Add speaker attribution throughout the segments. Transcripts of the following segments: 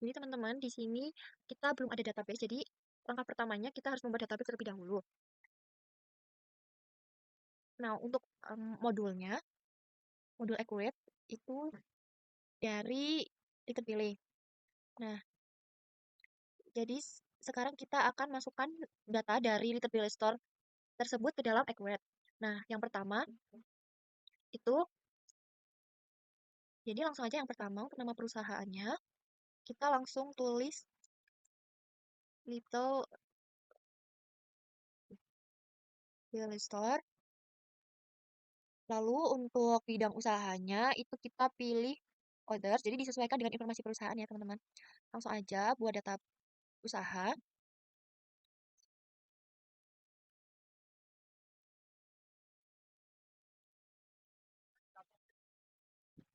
Speaker 1: Jadi teman-teman di sini kita belum ada database, jadi langkah pertamanya kita harus membuat database terlebih dahulu. Nah, untuk modul Accurate itu dari terpilih. Nah, jadi sekarang kita akan masukkan data dari Little Store tersebut ke dalam Accurate. Nah, yang pertama itu, jadi langsung aja yang pertama untuk nama perusahaannya, kita langsung tulis Little Store. Lalu untuk bidang usahanya itu kita pilih others, jadi disesuaikan dengan informasi perusahaan ya teman-teman. Langsung aja buat data usaha.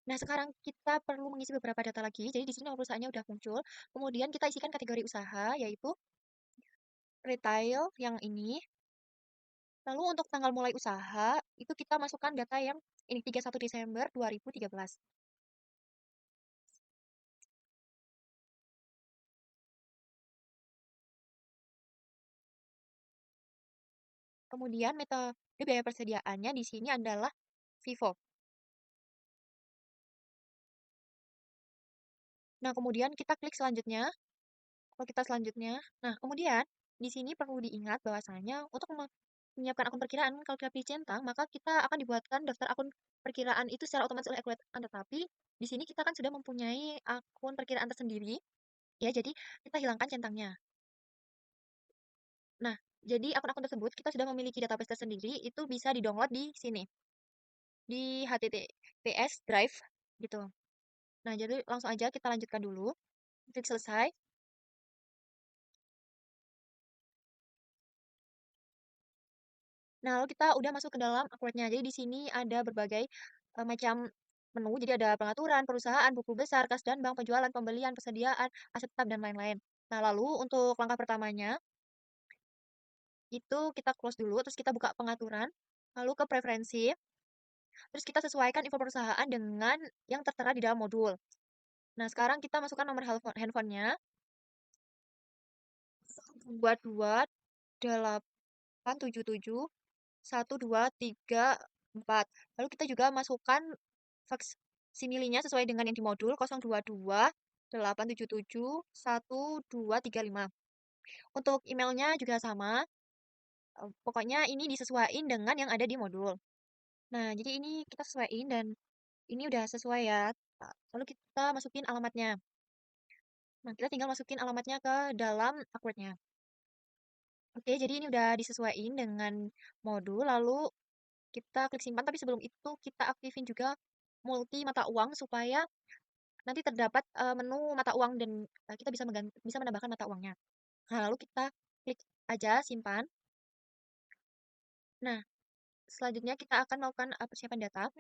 Speaker 1: Nah, sekarang kita perlu mengisi beberapa data lagi. Jadi di sini nama perusahaannya udah muncul. Kemudian kita isikan kategori usaha, yaitu retail yang ini. Lalu untuk tanggal mulai usaha, itu kita masukkan data yang ini 31 Desember 2013. Kemudian metode biaya persediaannya di sini adalah Vivo. Nah, kemudian kita klik selanjutnya. Kalau kita selanjutnya, nah kemudian di sini perlu diingat bahwasanya untuk menyiapkan akun perkiraan kalau kita pilih centang, maka kita akan dibuatkan daftar akun perkiraan itu secara otomatis oleh Accurate. Tetapi di sini kita kan sudah mempunyai akun perkiraan tersendiri, ya jadi kita hilangkan centangnya. Nah, jadi akun-akun tersebut kita sudah memiliki database tersendiri, itu bisa di-download di sini, di HTTPS Drive gitu. Nah, jadi langsung aja kita lanjutkan dulu, klik selesai. Nah, lalu kita udah masuk ke dalam Accurate-nya. Jadi di sini ada berbagai macam menu. Jadi ada pengaturan, perusahaan, buku besar, kas dan bank, penjualan, pembelian, persediaan, aset tetap, dan lain-lain. Nah, lalu untuk langkah pertamanya, itu kita close dulu, terus kita buka pengaturan, lalu ke preferensi, terus kita sesuaikan info perusahaan dengan yang tertera di dalam modul. Nah, sekarang kita masukkan nomor handphonenya, 2287 1234. Lalu kita juga masukkan faksimilinya sesuai dengan yang di modul 022 877 1235. Untuk emailnya juga sama. Pokoknya ini disesuaikan dengan yang ada di modul. Nah, jadi ini kita sesuaiin dan ini udah sesuai ya. Lalu kita masukin alamatnya. Nah, kita tinggal masukin alamatnya ke dalam Accurate-nya. Oke, jadi ini udah disesuaikan dengan modul. Lalu kita klik simpan, tapi sebelum itu kita aktifin juga multi mata uang supaya nanti terdapat menu mata uang dan kita bisa menambahkan mata uangnya. Nah, lalu kita klik aja simpan. Nah, selanjutnya kita akan melakukan persiapan data.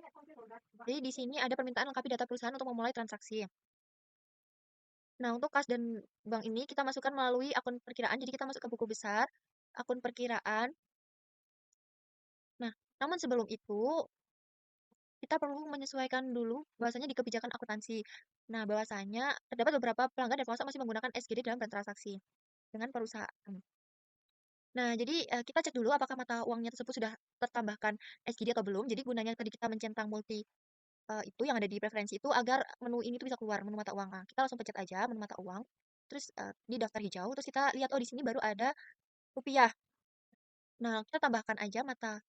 Speaker 1: Jadi di sini ada permintaan lengkapi data perusahaan untuk memulai transaksi. Nah, untuk kas dan bank ini kita masukkan melalui akun perkiraan. Jadi kita masuk ke buku besar, akun perkiraan. Nah, namun sebelum itu kita perlu menyesuaikan dulu bahwasanya di kebijakan akuntansi. Nah, bahwasanya terdapat beberapa pelanggan dan pengusaha masih menggunakan SGD dalam bertransaksi dengan perusahaan. Nah, jadi kita cek dulu apakah mata uangnya tersebut sudah tertambahkan SGD atau belum. Jadi gunanya tadi kita mencentang multi itu yang ada di preferensi itu agar menu ini tuh bisa keluar, menu mata uang. Nah, kita langsung pencet aja menu mata uang. Terus di daftar hijau, terus kita lihat oh di sini baru ada rupiah. Nah, kita tambahkan aja mata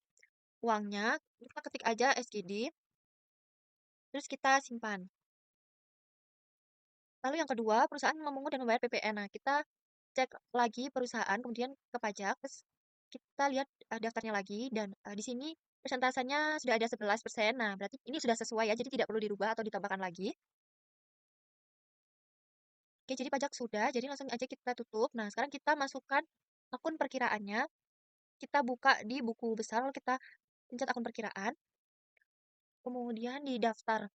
Speaker 1: uangnya, kita ketik aja SGD, terus kita simpan. Lalu yang kedua, perusahaan memungut dan membayar PPN. Nah, kita cek lagi perusahaan, kemudian ke pajak, terus kita lihat daftarnya lagi, dan di sini persentasenya sudah ada 11%. Nah, berarti ini sudah sesuai ya, jadi tidak perlu dirubah atau ditambahkan lagi. Oke, jadi pajak sudah, jadi langsung aja kita tutup. Nah, sekarang kita masukkan akun perkiraannya, kita buka di buku besar, lalu kita pencet akun perkiraan, kemudian di daftar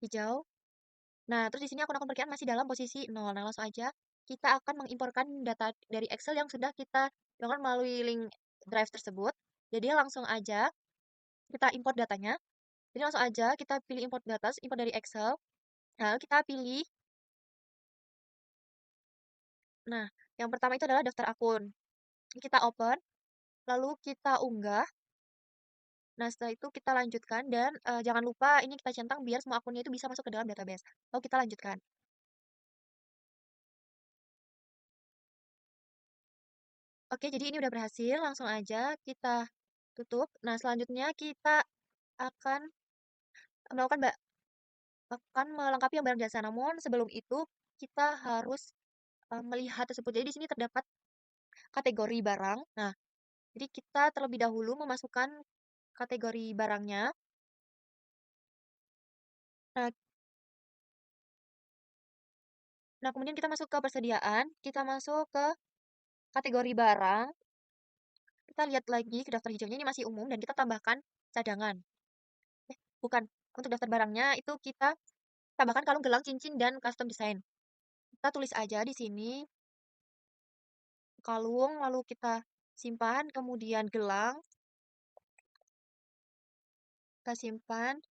Speaker 1: hijau. Nah, terus di sini akun-akun perkiraan masih dalam posisi 0. Nah, langsung aja kita akan mengimporkan data dari Excel yang sudah kita download melalui link drive tersebut. Jadi langsung aja kita import datanya. Jadi langsung aja kita pilih import data, import dari Excel. Nah, lalu kita pilih Nah, yang pertama itu adalah daftar akun. Kita open, lalu kita unggah. Nah, setelah itu kita lanjutkan dan jangan lupa ini kita centang biar semua akunnya itu bisa masuk ke dalam database. Lalu kita lanjutkan. Oke, jadi ini udah berhasil. Langsung aja kita tutup. Nah, selanjutnya kita akan melakukan akan melengkapi yang barang jasa. Namun sebelum itu kita harus melihat tersebut. Jadi di sini terdapat kategori barang. Nah, jadi kita terlebih dahulu memasukkan kategori barangnya. Nah, nah, kemudian kita masuk ke persediaan, kita masuk ke kategori barang, kita lihat lagi ke daftar hijaunya ini masih umum dan kita tambahkan cadangan. Bukan, untuk daftar barangnya itu kita tambahkan kalung, gelang, cincin, dan custom design. Kita tulis aja di sini kalung, lalu kita simpan, kemudian gelang, kita simpan,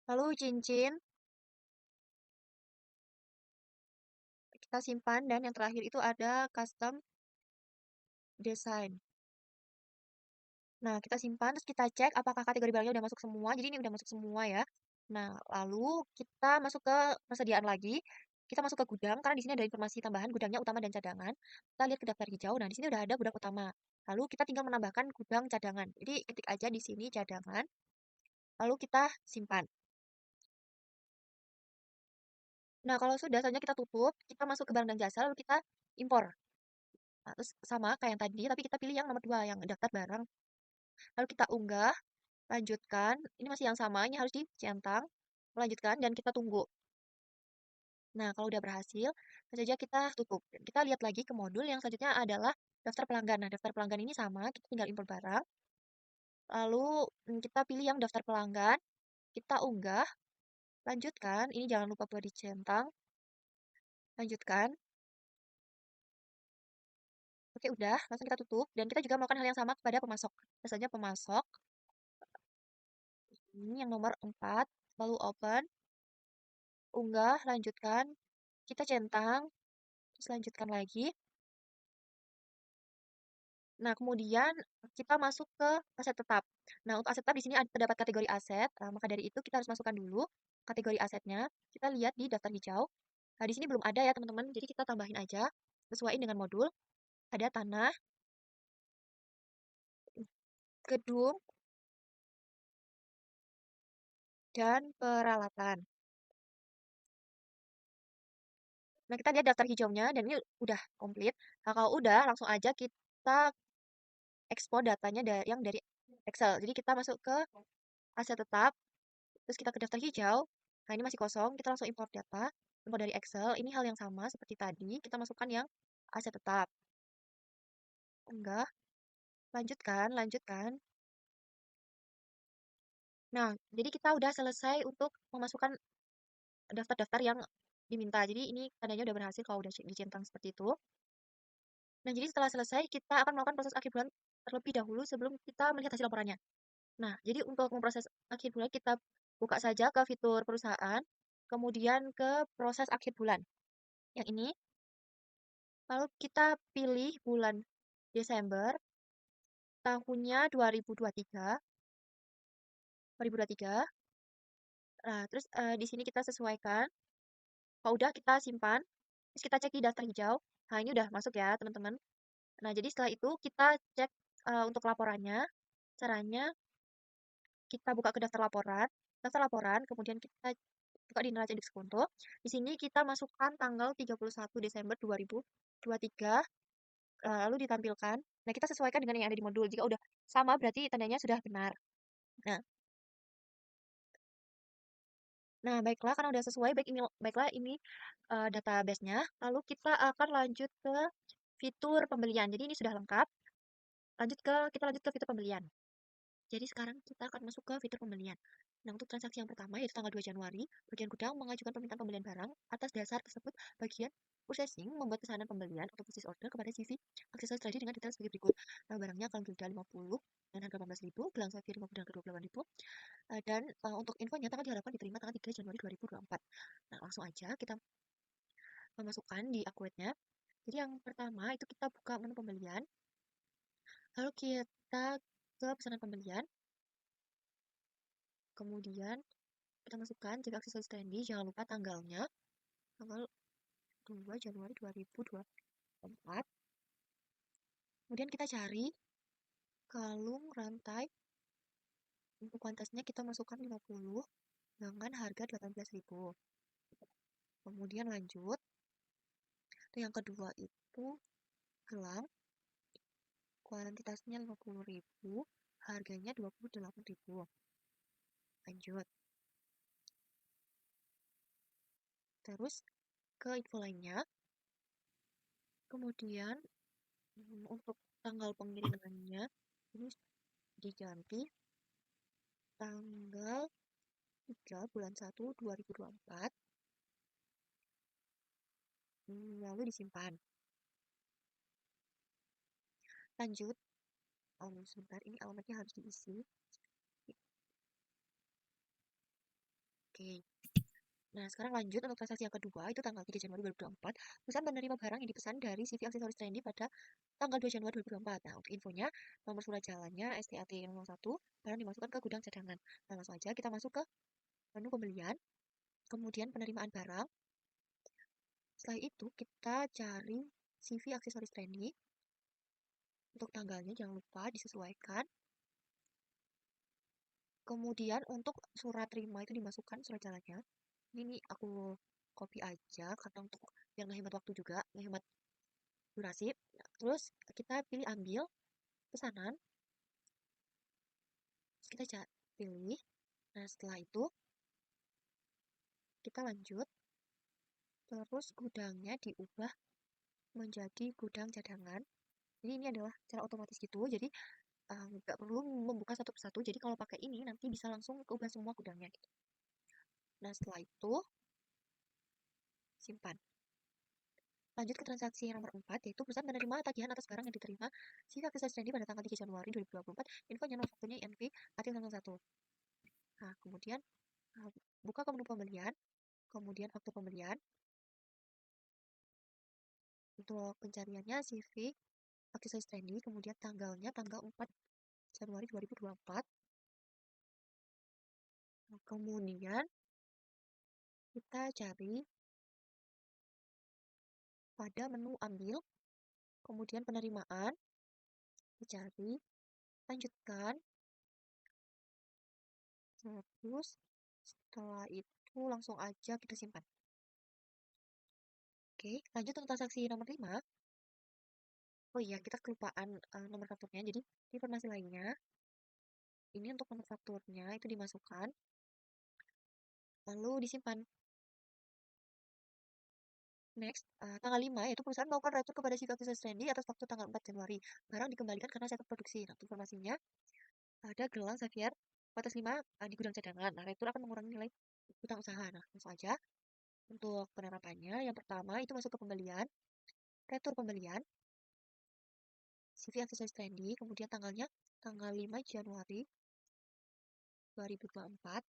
Speaker 1: lalu cincin, kita simpan, dan yang terakhir itu ada custom design. Nah, kita simpan, terus kita cek apakah kategori barangnya udah masuk semua. Jadi ini udah masuk semua ya. Nah, lalu kita masuk ke persediaan lagi. Kita masuk ke gudang, karena di sini ada informasi tambahan gudangnya utama dan cadangan. Kita lihat ke daftar hijau. Nah, di sini udah ada gudang utama. Lalu kita tinggal menambahkan gudang cadangan. Jadi ketik aja di sini cadangan. Lalu kita simpan. Nah, kalau sudah, selanjutnya kita tutup. Kita masuk ke barang dan jasa, lalu kita impor. Nah, terus sama kayak yang tadi, tapi kita pilih yang nomor 2, yang daftar barang. Lalu kita unggah. Lanjutkan, ini masih yang sama, ini harus dicentang, melanjutkan, dan kita tunggu. Nah, kalau udah berhasil, langsung saja kita tutup. Dan kita lihat lagi ke modul yang selanjutnya adalah daftar pelanggan. Nah, daftar pelanggan ini sama, kita tinggal impor barang. Lalu kita pilih yang daftar pelanggan, kita unggah, lanjutkan, ini jangan lupa buat dicentang, lanjutkan. Oke, udah, langsung kita tutup. Dan kita juga melakukan hal yang sama kepada pemasok. Biasanya pemasok, ini yang nomor 4, lalu open, unggah, lanjutkan, kita centang, terus lanjutkan lagi. Nah, kemudian kita masuk ke aset tetap. Nah, untuk aset tetap di sini ada terdapat kategori aset. Maka dari itu kita harus masukkan dulu kategori asetnya. Kita lihat di daftar hijau. Nah, di sini belum ada ya, teman-teman. Jadi kita tambahin aja sesuai dengan modul. Ada tanah, gedung, dan peralatan. Nah, kita lihat daftar hijaunya dan ini udah komplit. Nah, kalau udah, langsung aja kita ekspor datanya yang dari Excel. Jadi kita masuk ke aset tetap. Terus kita ke daftar hijau. Nah, ini masih kosong. Kita langsung import data. Import dari Excel. Ini hal yang sama seperti tadi. Kita masukkan yang aset tetap. Enggak. Lanjutkan, lanjutkan. Nah, jadi kita udah selesai untuk memasukkan daftar-daftar yang diminta. Jadi ini tandanya udah berhasil kalau udah dicentang seperti itu. Nah, jadi setelah selesai, kita akan melakukan proses akhir bulan terlebih dahulu sebelum kita melihat hasil laporannya. Nah, jadi untuk memproses akhir bulan, kita buka saja ke fitur perusahaan, kemudian ke proses akhir bulan. Yang ini, lalu kita pilih bulan Desember, tahunnya 2023. 2023. Nah, terus di sini kita sesuaikan. Kalau udah kita simpan, terus kita cek di daftar hijau. Nah, ini udah masuk ya, teman-teman. Nah, jadi setelah itu kita cek untuk laporannya. Caranya kita buka ke daftar laporan, kemudian kita buka di neraca diskonto. Di sini kita masukkan tanggal 31 Desember 2023, lalu ditampilkan. Nah, kita sesuaikan dengan yang ada di modul. Jika udah sama, berarti tandanya sudah benar. Nah, baiklah, karena udah sesuai, baiklah ini database-nya. Lalu kita akan lanjut ke fitur pembelian. Jadi ini sudah lengkap. Kita lanjut ke fitur pembelian. Jadi sekarang kita akan masuk ke fitur pembelian. Nah, untuk transaksi yang pertama yaitu tanggal 2 Januari, bagian gudang mengajukan permintaan pembelian barang. Atas dasar tersebut, bagian processing membuat pesanan pembelian atau purchase order kepada CV aksesoris trading dengan detail sebagai berikut. Nah, barangnya akan gilda 50 dengan harga 18.000, gelang safir 50 dengan harga 28.000. Dan untuk infonya tanggal diharapkan diterima tanggal 3 Januari 2024. Nah, langsung aja kita memasukkan di account-nya. Jadi yang pertama itu kita buka menu pembelian, lalu kita ke pesanan pembelian, kemudian kita masukkan CV aksesoris trendy, jangan lupa tanggalnya, tanggal 2 Januari 2024. Kemudian kita cari kalung rantai, untuk kuantitasnya kita masukkan 50 dengan harga 18.000. Kemudian lanjut, yang kedua itu gelang, kuantitasnya 50.000, harganya 28.000. Lanjut. Terus ke info lainnya. Kemudian untuk tanggal pengirimannya ini diganti tanggal 3 bulan 1 2024. Lalu disimpan. Lanjut. Sebentar, ini alamatnya harus diisi. Oke. Nah, sekarang lanjut untuk transaksi yang kedua, itu tanggal 3 Januari 2024. Perusahaan menerima barang yang dipesan dari CV Aksesoris Trendy pada tanggal 2 Januari 2024. Nah, untuk infonya, nomor surat jalannya STAT 01, barang dimasukkan ke gudang cadangan. Nah, langsung aja kita masuk ke menu pembelian, kemudian penerimaan barang. Setelah itu, kita cari CV Aksesoris Trendy. Untuk tanggalnya jangan lupa disesuaikan. Kemudian untuk surat terima itu dimasukkan surat jalannya. Ini aku copy aja karena untuk yang menghemat waktu juga, menghemat durasi. Terus kita pilih ambil pesanan. Terus kita pilih. Nah, setelah itu kita lanjut. Terus gudangnya diubah menjadi gudang cadangan. Jadi ini adalah cara otomatis gitu. Jadi nggak perlu membuka satu persatu. Jadi kalau pakai ini nanti bisa langsung keubah semua gudangnya gitu. Nah, setelah itu simpan. Lanjut ke transaksi yang nomor 4, yaitu perusahaan menerima tagihan atas barang yang diterima CV Aksesoris Trendy pada tanggal 3 Januari 2024. Infonya nomor fakturnya INV artikel 1. Nah, kemudian buka ke menu pembelian, kemudian faktur pembelian. Untuk pencariannya CV Aksesoris Trendy, kemudian tanggalnya tanggal 4 Januari 2024. Nah, kemudian kita cari pada menu ambil, kemudian penerimaan, dicari, lanjutkan, terus setelah itu langsung aja kita simpan. Oke, lanjut untuk transaksi nomor 5. Oh iya, kita kelupaan nomor fakturnya. Jadi, informasi lainnya, ini untuk nomor fakturnya itu dimasukkan, lalu disimpan. Next, tanggal 5, yaitu perusahaan melakukan retur kepada CV Aksesoris Trendy atas faktur tanggal 4 Januari. Barang dikembalikan karena catat produksi. Nah, informasinya, ada gelang Xavier batas 5 di gudang cadangan. Nah, retur akan mengurangi nilai utang usaha. Nah, langsung aja. Untuk penerapannya, yang pertama itu masuk ke pembelian, retur pembelian, CV Aksesoris Trendy, kemudian tanggalnya tanggal 5 Januari 2024.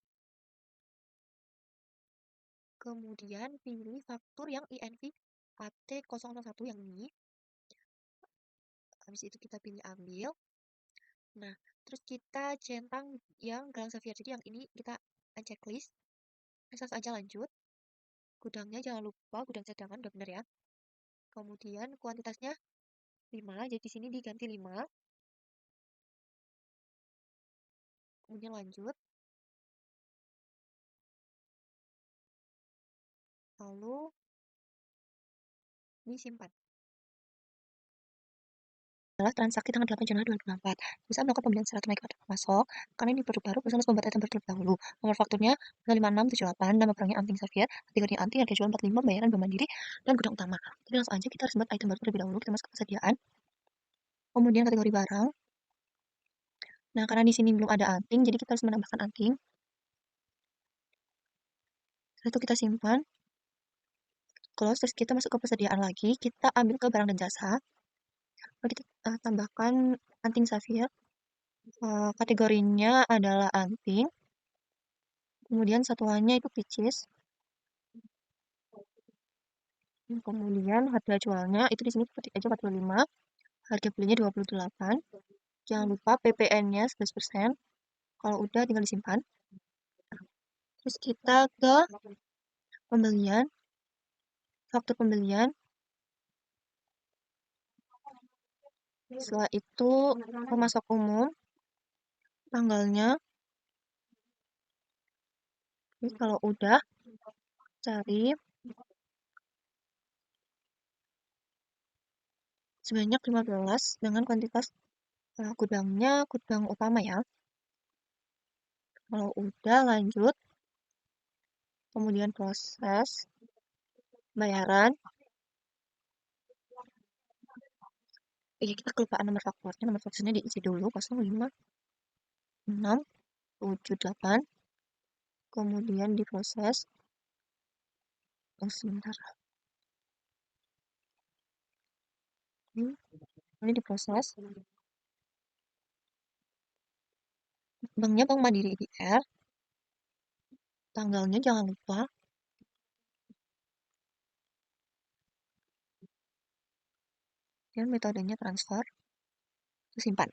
Speaker 1: Kemudian pilih faktur yang INV AT001 yang ini. Habis itu kita pilih ambil. Nah, terus kita centang yang gelang Xavier. Jadi yang ini kita checklist. Langsung aja lanjut. Gudangnya jangan lupa gudang cadangan, udah bener ya. Kemudian kuantitasnya 5, jadi di sini diganti 5. Kemudian lanjut. Lalu disimpan. Adalah transaksi tanggal 8 Januari 2024. Bisa melakukan pembelian secara tunai kepada pemasok. Karena ini produk baru, perusahaan harus membuat item terlebih dahulu. Nomor fakturnya 5678, nama barangnya anting Xavier, kategori anting, harga jual 45, bayaran bank mandiri, dan gudang utama. Jadi langsung aja kita harus membuat item baru terlebih dahulu. Kita masuk ke persediaan. Kemudian kategori barang. Nah, karena di sini belum ada anting, jadi kita harus menambahkan anting. Setelah itu kita simpan. Close, terus kita masuk ke persediaan lagi. Kita ambil ke barang dan jasa. Lalu kita tambahkan anting Xavier. Kategorinya adalah anting. Kemudian satuannya itu pieces. Kemudian harga jualnya itu di sini ketik aja 45, harga belinya 28. Jangan lupa PPN-nya 11%. Kalau udah tinggal disimpan. Terus kita ke pembelian, faktur pembelian. Setelah itu pemasok umum, tanggalnya. Jadi kalau udah cari sebanyak 15 dengan kuantitas gudangnya gudang utama ya. Kalau udah lanjut, kemudian proses bayaran. Kita kelupaan nomor fakturnya. Nomor fakturnya diisi dulu 05 6 7 8. Kemudian diproses. Sebentar. Ini diproses. Banknya Bank Mandiri IDR. Tanggalnya jangan lupa. Dan metodenya transfer. Simpan.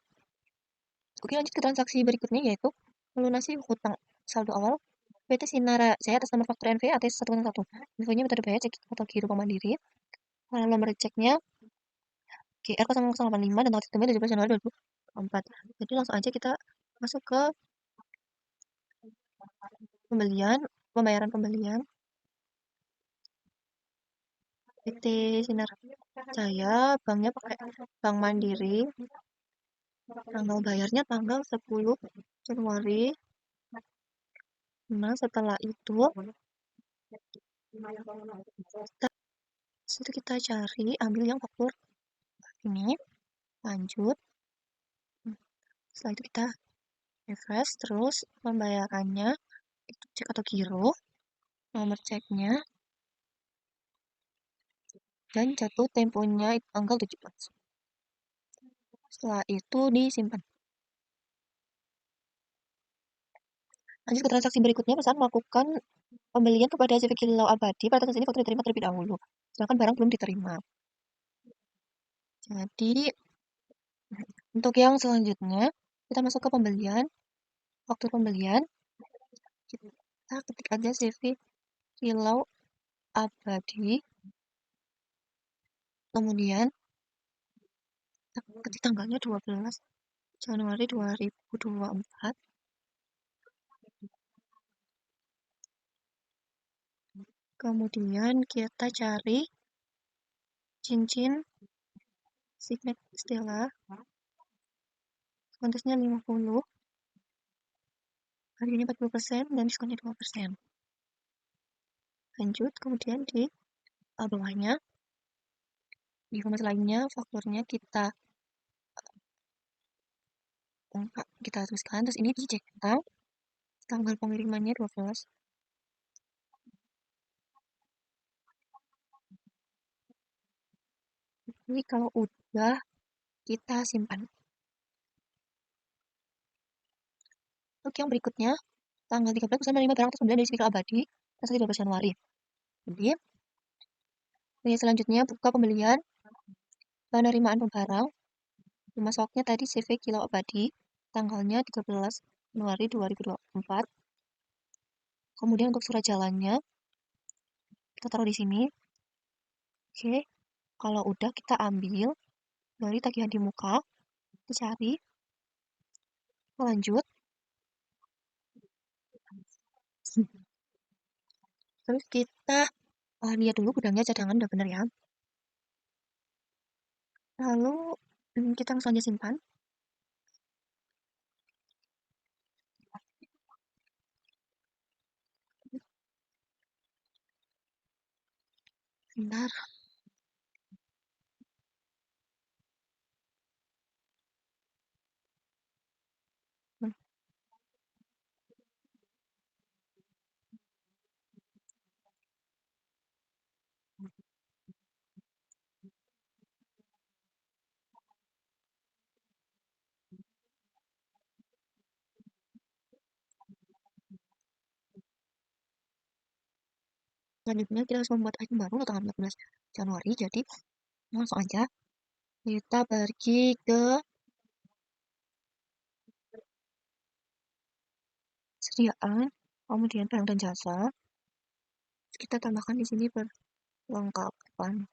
Speaker 1: Oke, lanjut ke transaksi berikutnya yaitu melunasi hutang saldo awal PT Sinara Jaya atas nama faktur NV ATS 111. Infonya metode bayar cek atau giro Bank Mandiri. Kalau nomor ceknya GR 0085 dan tanggal sistemnya 17 Januari 2024. Jadi langsung aja kita masuk ke pembelian, pembayaran pembelian. PT Sinar Jaya, banknya pakai Bank Mandiri. Tanggal bayarnya tanggal 10 Januari. Nah, setelah itu kita cari, ambil yang faktur ini, lanjut. Setelah itu kita refresh, terus pembayarannya itu cek atau giro, nomor ceknya, dan jatuh temponya tanggal 17. Setelah itu disimpan. Lanjut ke transaksi berikutnya, pesan melakukan pembelian kepada CV Kilau Abadi. Pada transaksi ini faktur diterima terlebih dahulu, sedangkan barang belum diterima. Jadi, untuk yang selanjutnya, kita masuk ke pembelian, faktur pembelian. Kita ketik aja CV Kilau Abadi. Kemudian, ketik tanggalnya 12 Januari 2024. Kemudian kita cari cincin Signet Stella. Kontesnya 50. Harganya 40% dan diskonnya 2%. Lanjut, kemudian di bawahnya, di informasi lainnya, fakturnya kita tuliskan. Terus ini dicek tanggal pengirimannya 12. Jadi kalau udah, kita simpan. Oke, yang berikutnya, tanggal 13 pesan menerima barang atas pembelian dari Spikal Abadi, tanggal 12 Januari. Jadi, selanjutnya buka pembelian, penerimaan barang, masuknya tadi CV Kilau Abadi, tanggalnya 13 Januari 2024. Kemudian untuk surat jalannya, kita taruh di sini. Oke, kalau udah kita ambil dari tagihan di muka, kita cari, lanjut. Terus kita lihat dulu gudangnya cadangan udah bener ya. Lalu kita langsung aja simpan. Bentar. Selanjutnya kita harus membuat item baru untuk tanggal 14 Januari. Jadi langsung aja kita pergi ke sediaan, kemudian barang dan jasa. Kita tambahkan di sini perlengkapan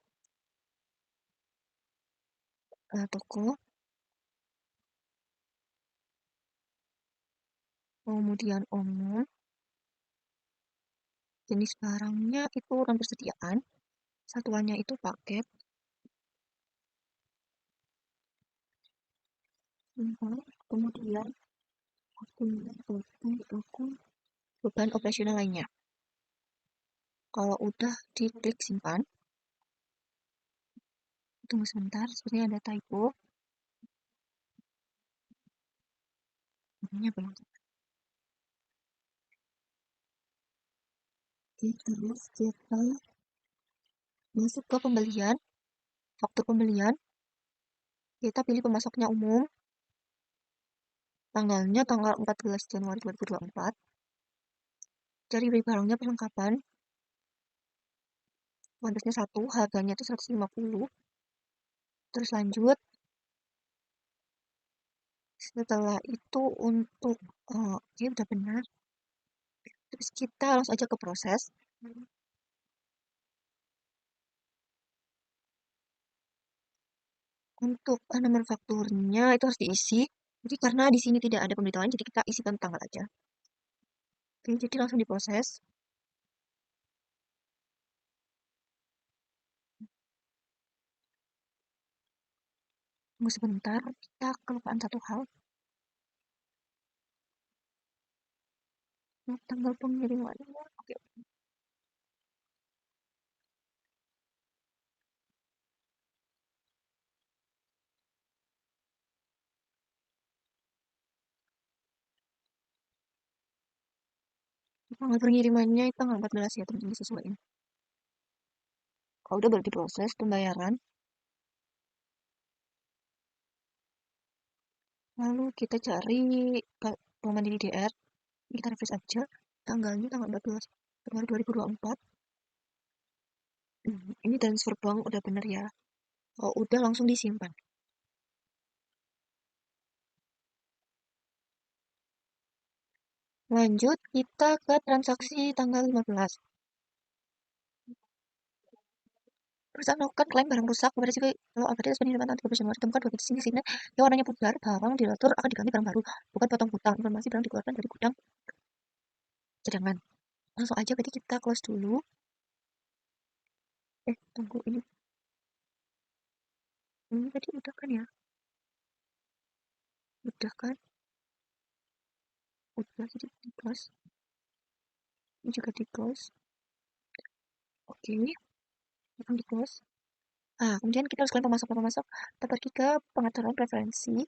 Speaker 1: toko, kemudian umum, jenis barangnya itu urutan persediaan, satuannya itu paket, kemudian akun beban operasional lainnya. Kalau udah diklik simpan, tunggu sebentar, sebenarnya ada typo. Ini belum. Oke, terus kita masuk ke pembelian, faktur pembelian. Kita pilih pemasoknya umum, tanggalnya tanggal 14 Januari 2024. Cari beli barangnya perlengkapan, kuantitasnya 1, harganya itu 150. Terus lanjut. Setelah itu untuk oke, udah benar. Terus kita langsung aja ke proses. Untuk nomor fakturnya itu harus diisi. Jadi karena di sini tidak ada pemberitahuan, jadi kita isikan tanggal aja. Oke, jadi langsung diproses. Tunggu sebentar, kita kelupaan satu hal. Tanggal pengirimannya. Oke. Tanggal pengirimannya itu tanggal 14 ya, teman-teman, disesuaikan. Kalau udah baru diproses pembayaran. Lalu kita cari Bank Mandiri DR. Kita refresh aja. Tanggalnya tanggal 14 Februari 2024. Ini transfer bank udah bener ya. Oh, udah langsung disimpan. Lanjut, kita ke transaksi tanggal 15. Perusahaan melakukan klaim barang rusak kepada si kalau abadi atas penerimaan tanggal 13 Januari ditemukan 2 biji signet yang warnanya pudar. Barang diatur akan diganti barang baru, bukan potong hutang. Informasi barang dikeluarkan dari gudang cadangan. Langsung aja berarti kita close dulu. Tunggu ini. Ini tadi udah kan ya? Udah kan? Udah, jadi di close. Ini juga di close. Oke, akan di close. Kemudian kita harus klaim pemasok. Kita pergi ke pengaturan preferensi.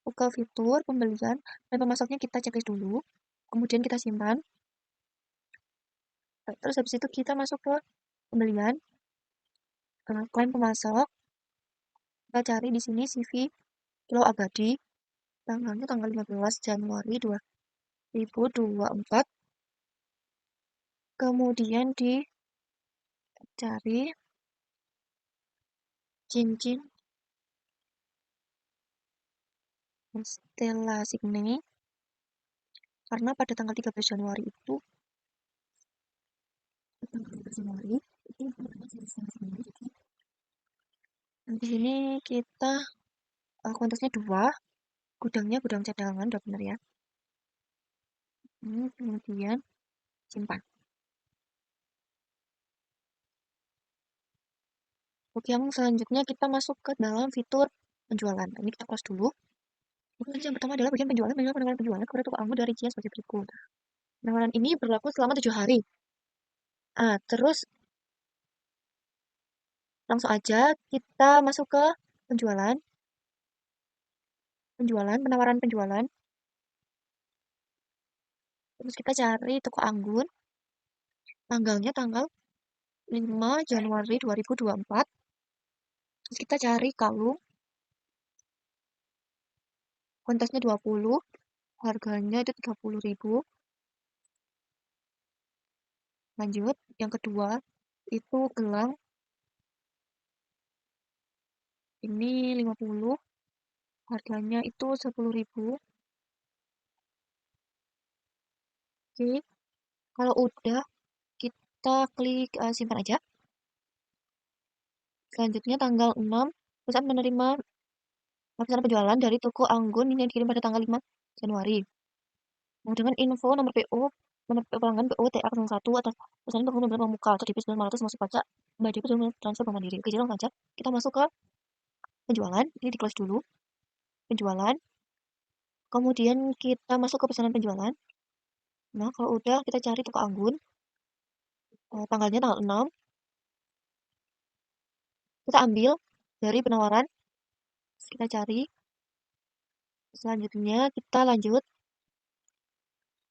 Speaker 1: Buka fitur pembelian dan pemasoknya kita checklist dulu. Kemudian kita simpan. Terus habis itu kita masuk ke pembelian. Klaim pemasok. Kita cari di sini CV Kilo Abadi. Tanggalnya tanggal 15 Januari 2024. Kemudian dicari cincin Stella Signe. Karena pada tanggal 13 Januari itu di sini kita kuantitasnya 2, gudangnya gudang cadangan, udah bener ya. Kemudian simpan. Oke, yang selanjutnya kita masuk ke dalam fitur penjualan. Ini kita close dulu. Yang pertama adalah bagian penjualan penjualan kepada toko anggur dari Cia sebagai berikut. Penawaran ini berlaku selama 7 hari. Terus langsung aja kita masuk ke penjualan, penawaran penjualan. Terus kita cari toko anggur. Tanggalnya tanggal 5 Januari 2024. Terus kita cari kalung. Kuantitasnya 20. Harganya itu 30.000. Lanjut, yang kedua itu gelang. Ini 50, harganya itu 10.000. Oke, kalau udah kita klik simpan aja. Selanjutnya tanggal 6, perusahaan menerima pesanan penjualan dari toko Anggun yang dikirim pada tanggal 5 Januari. Nah, dengan info nomor PO, nomor pelanggan PO TA01 atas pesanan pengguna benar muka atau DP 900 masuk pajak, Mbak DP sudah transfer Bank Mandiri. Oke, jadi langsung aja kita masuk ke penjualan. Ini di close dulu. Penjualan. Kemudian kita masuk ke pesanan penjualan. Nah, kalau udah kita cari toko Anggun. Tanggalnya tanggal 6. Kita ambil dari penawaran. Kita cari. Selanjutnya kita lanjut.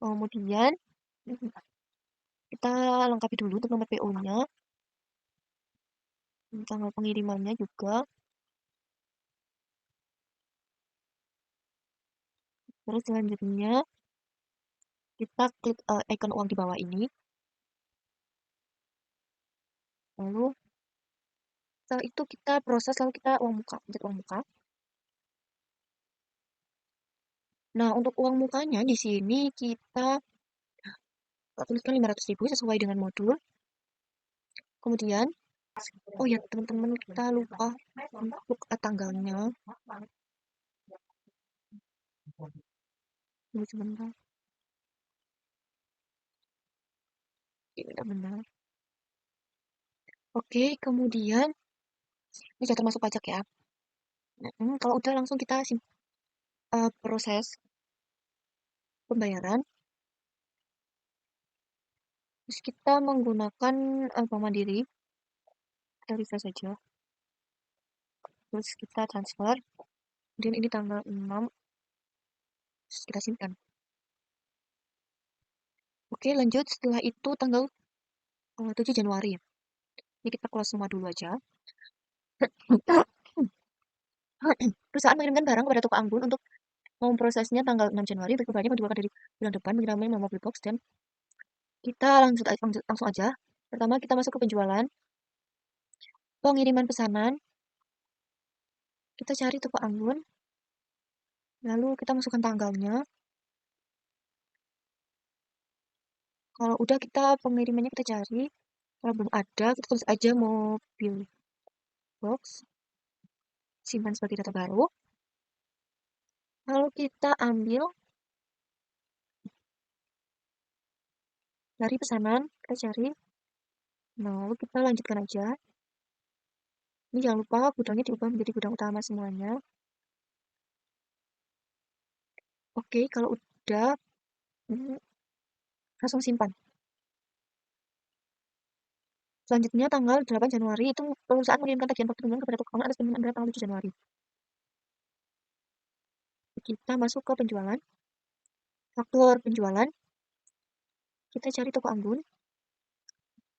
Speaker 1: Kemudian kita lengkapi dulu untuk nomor PO-nya. Tanggal pengirimannya juga. Terus selanjutnya kita klik icon uang di bawah ini. Lalu setelah itu kita proses, lalu kita uang muka, pencet uang muka. Nah, untuk uang mukanya di sini kita tuliskan 500.000 sesuai dengan modul. Kemudian, oh ya teman-teman, kita lupa untuk tanggalnya. Ini sebentar. Ini tidak benar. Oke, kemudian ini sudah termasuk pajak ya. Kalau udah langsung kita proses pembayaran. Terus kita menggunakan Bank Mandiri. Kita refresh saja. Terus kita transfer. Kemudian ini tanggal 6. Terus kita simpan. Oke, lanjut. Setelah itu tanggal 7 Januari. Ini kita close semua dulu aja. Perusahaan mengirimkan barang kepada toko Anggun untuk memprosesnya tanggal 6 Januari untuk kebanyakan menjualkan dari bulan depan menggunakan mobile box, dan kita langsung aja. Pertama kita masuk ke penjualan, pengiriman pesanan, kita cari toko Anggun, lalu kita masukkan tanggalnya. Kalau udah kita pengirimannya kita cari, kalau belum ada kita tulis aja mobile box, simpan sebagai data baru, lalu kita ambil dari pesanan, kita cari, nah lalu kita lanjutkan aja. Ini jangan lupa gudangnya diubah menjadi gudang utama semuanya. Oke, kalau udah langsung simpan. Selanjutnya tanggal 8 Januari itu perusahaan mengirimkan tagihan faktur bunga kepada toko atas penerimaan berat tanggal 7 Januari. Kita masuk ke penjualan. Faktur penjualan. Kita cari toko Anggun.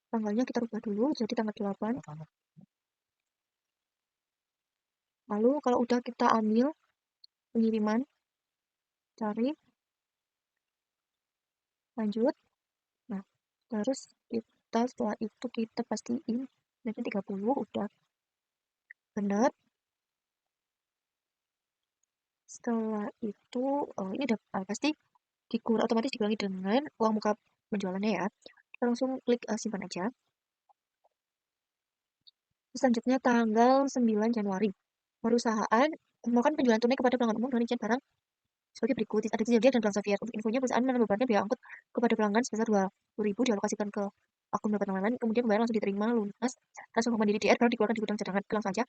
Speaker 1: Tanggalnya kita rubah dulu jadi tanggal 8. Lalu kalau udah kita ambil pengiriman, cari, lanjut. Nah, terus kita setelah itu kita pastiin nanti 30 udah benar. Setelah itu ini udah pasti otomatis dikurangi dengan uang muka penjualannya ya. Kita langsung klik simpan aja. Selanjutnya tanggal 9 Januari. Perusahaan melakukan penjualan tunai kepada pelanggan umum dengan rincian barang sebagai berikut. Ada zodiak dan Blank Xavier. Untuk infonya, perusahaan menambahkan biaya angkut kepada pelanggan sebesar 20.000 dialokasikan ke akun beberapa layanan, kemudian pembayaran langsung diterima lunas transfer Bank Mandiri DR baru dikeluarkan di gudang cadangan. Langsung saja.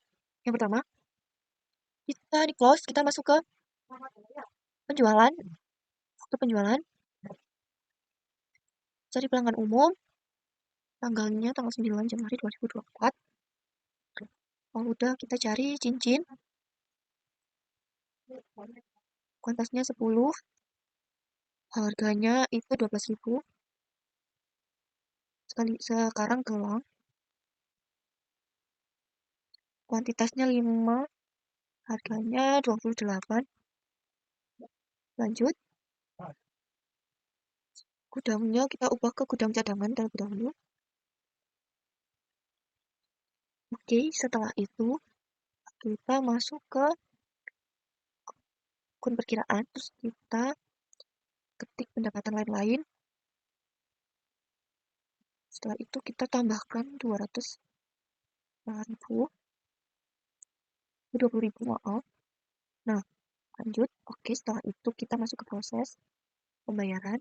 Speaker 1: Yang pertama, kita di close, kita masuk ke penjualan. Waktu penjualan, cari pelanggan umum, tanggalnya tanggal 9 Januari 2024. Kalau udah kita cari cincin, kuantitasnya 10, harganya itu 12.000. Sekarang gelang, kuantitasnya 5, harganya 28. Lanjut, Gudangnya kita ubah ke gudang cadangan terlebih dahulu. Oke, setelah itu kita masuk ke akun perkiraan, terus kita ketik pendapatan lain-lain. Setelah itu kita tambahkan 200.000, 20.000 maaf. Nah, lanjut. Oke, setelah itu kita masuk ke proses pembayaran.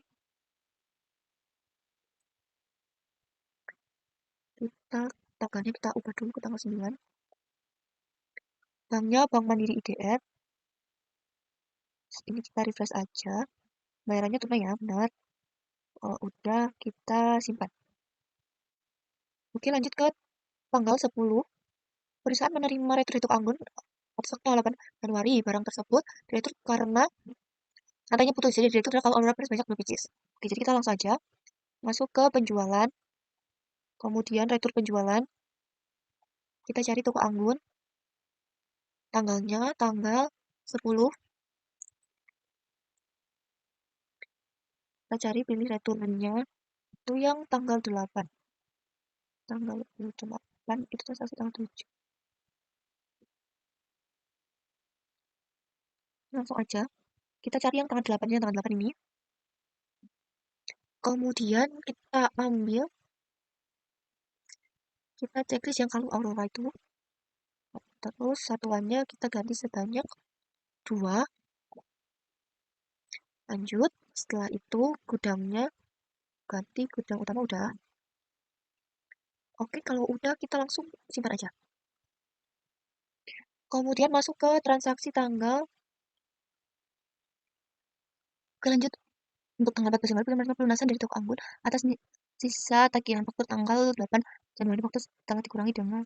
Speaker 1: Tanggalnya kita ubah dulu ke tanggal 9. Banknya Bank Mandiri IDR. Ini kita refresh aja. Bayarannya tunai ya, benar. Kalau udah, kita simpan. Oke, lanjut ke tanggal 10. Perusahaan menerima retur hitung anggun atas tanggal 8 Januari. Barang tersebut diretur karena rantainya putus. Jadi diretur adalah kalau order price banyak 2 pieces. Oke, jadi kita langsung aja masuk ke penjualan. Kemudian retur penjualan. Kita cari toko anggun. Tanggalnya tanggal 10. Kita cari pilih returnya. Itu yang tanggal 8. Tanggal 8 itu transaksi tanggal 7. Langsung aja. Kita cari yang tanggal 8, yang tanggal 8 ini. Kemudian kita ambil, kita checklist yang kalau Aurora itu. Terus satuannya kita ganti sebanyak 2. Lanjut, setelah itu gudangnya ganti gudang utama udah. Oke, kalau udah kita langsung simpan aja. Kemudian masuk ke transaksi tanggal. Oke, lanjut. Untuk tanggal 14 Januari pelunasan dari toko anggun atas sisa tagihan faktur tanggal 8 Januari waktu tanggal dikurangi dengan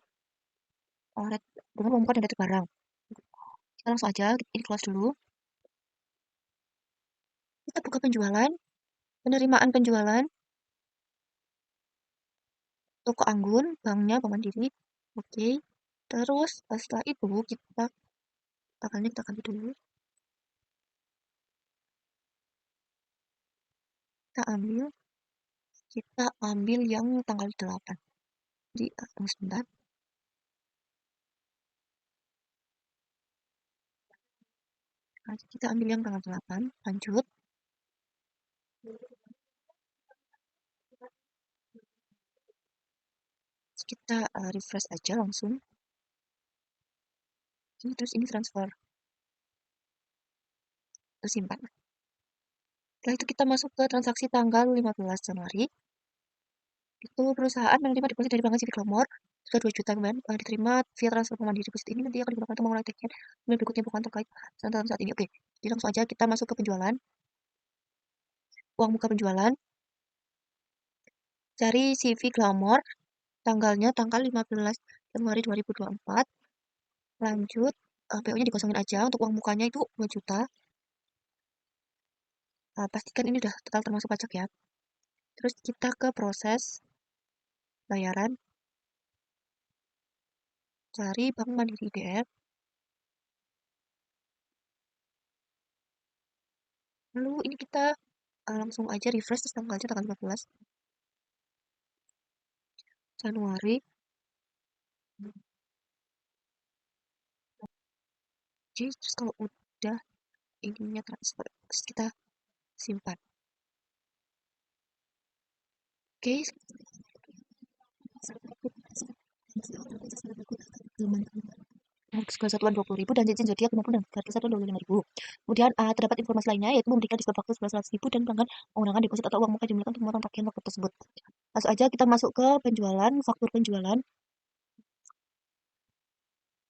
Speaker 1: pembukaan dan data barang. Kita langsung aja, ini close dulu. Kita buka penjualan, penerimaan penjualan, toko anggun, banknya Bank Mandiri. Oke. Terus setelah itu kita ganti dulu. Kita ambil yang tanggal 8. Jadi tunggu sebentar. Nah, kita ambil yang tanggal 8. Lanjut. Kita refresh aja langsung. Terus ini transfer. Terus simpan. Setelah itu kita masuk ke transaksi tanggal 15 Januari. Itu perusahaan menerima deposit dari Bank Civic Glamor sudah 2 juta kemudian diterima via transfer Mandiri. Deposit ini nanti akan digunakan untuk memulai tagihan dan berikutnya bukan terkait saat ini. Oke, jadi langsung aja kita masuk ke penjualan. Uang muka penjualan. Cari CV Glamor. Tanggalnya tanggal 15 Januari 2024. Lanjut, PO-nya dikosongin aja. Untuk uang mukanya itu 2 juta. Pastikan ini udah total termasuk pajak ya. Terus kita ke proses bayaran. Cari Bank Mandiri IDR. Lalu ini kita langsung aja refresh terus tanggalnya tanggal 15 Januari. Jadi terus kalau udah ininya transfer, terus kita simpan. Oke. Skor satuan 20.000 dan jajan zodiak 50 dan gratis satuan 25.000. Kemudian terdapat informasi lainnya yaitu memberikan diskon faktur 11.000 dan pelanggan menggunakan deposit atau uang muka dimiliki untuk memotong tagihan waktu tersebut. Langsung aja kita masuk ke penjualan, faktur penjualan.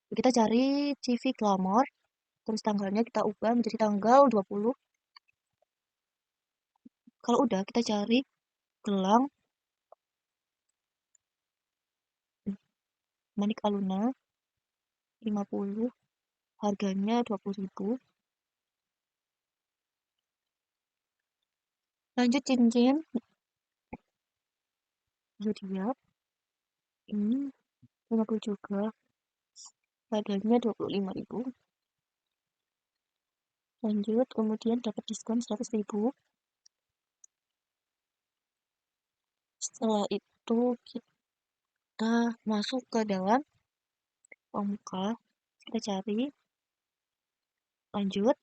Speaker 1: Kita cari CV Glamor, terus tanggalnya kita ubah menjadi tanggal 20. Kalau udah kita cari gelang Manik Aluna 50, harganya 20.000. Lanjut cincin zodiak ini 50 juga, harganya 25.000. Lanjut, kemudian dapat diskon 100.000. Setelah itu kita masuk ke dalam Pammuka, kita cari lanjut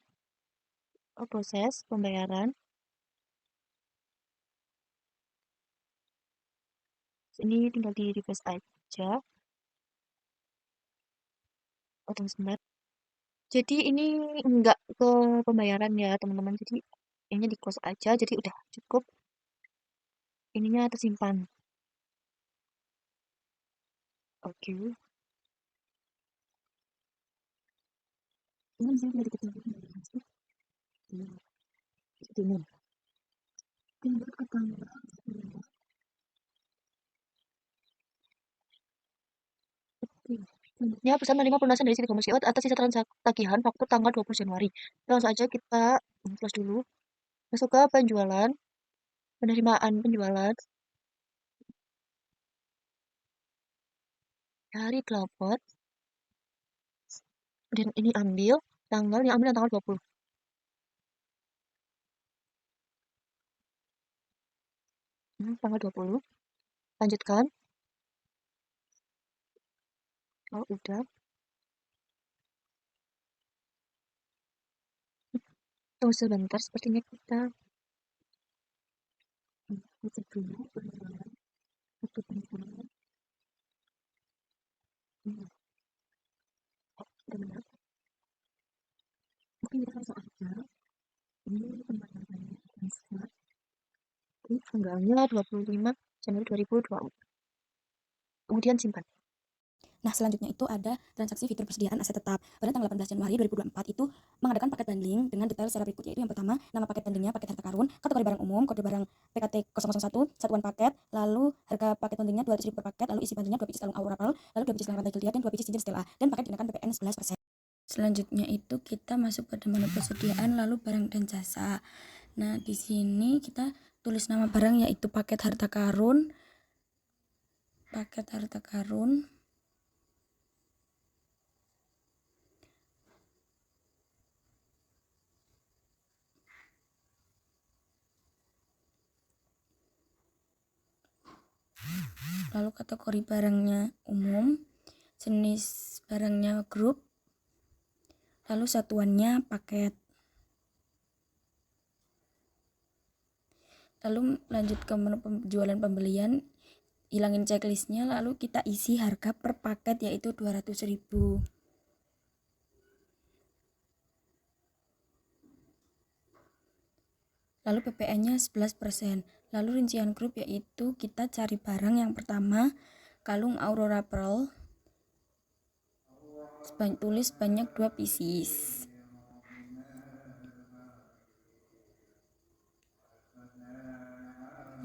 Speaker 1: proses pembayaran. Ini tinggal di refresh aja. Tunggu sebentar. Jadi ini enggak ke pembayaran ya teman-teman. Jadi ini di close aja. Jadi udah cukup. Ininya tersimpan. Oke. Ini bisa dari kecil. Ini. Tinggal apa? Ya, pesan menerima pelunasan dari Citi Komersi atas sisa tagihan faktur tanggal 20 Januari. Langsung aja kita close dulu. Masuk ke penjualan, penerimaan penjualan. Dari Cloudport. Dan ini ambil yang tanggal 20. Tanggal 20. Lanjutkan. Oh, udah. Tunggu sebentar, sepertinya kita cek dulu penjualan. Untuk penjualan. Benar. Mungkin kita langsung aja. Ini pembayarannya transfer. Tanggalnya 25 Januari 2024. Kemudian simpan.
Speaker 2: Nah, selanjutnya itu ada transaksi fitur persediaan aset tetap. Pada tanggal 18 Januari 2024 itu mengadakan paket bundling dengan detail secara berikut, yaitu yang pertama, nama paket bundlingnya paket harta karun, kategori barang umum, kode barang PKT 001, satuan paket, lalu harga paket bundlingnya 200.000 per paket, lalu isi bundlingnya 2 pieces kalung Aura Pearl, lalu 2 pieces kalung rantai Gildia, dan 2 pieces cincin Stella, dan paket dikenakan PPN 11%. Selanjutnya itu kita masuk pada menu persediaan, lalu barang dan jasa. Nah, di sini kita tulis nama barang yaitu paket harta karun. Lalu kategori barangnya umum, jenis barangnya grup, lalu satuannya paket. Lalu lanjut ke menu penjualan pembelian, hilangin checklistnya, lalu kita isi harga per paket yaitu 200.000. Lalu PPN-nya 11%. Lalu rincian grup yaitu kita cari barang yang pertama, kalung Aurora Pearl, tulis banyak 2 pieces.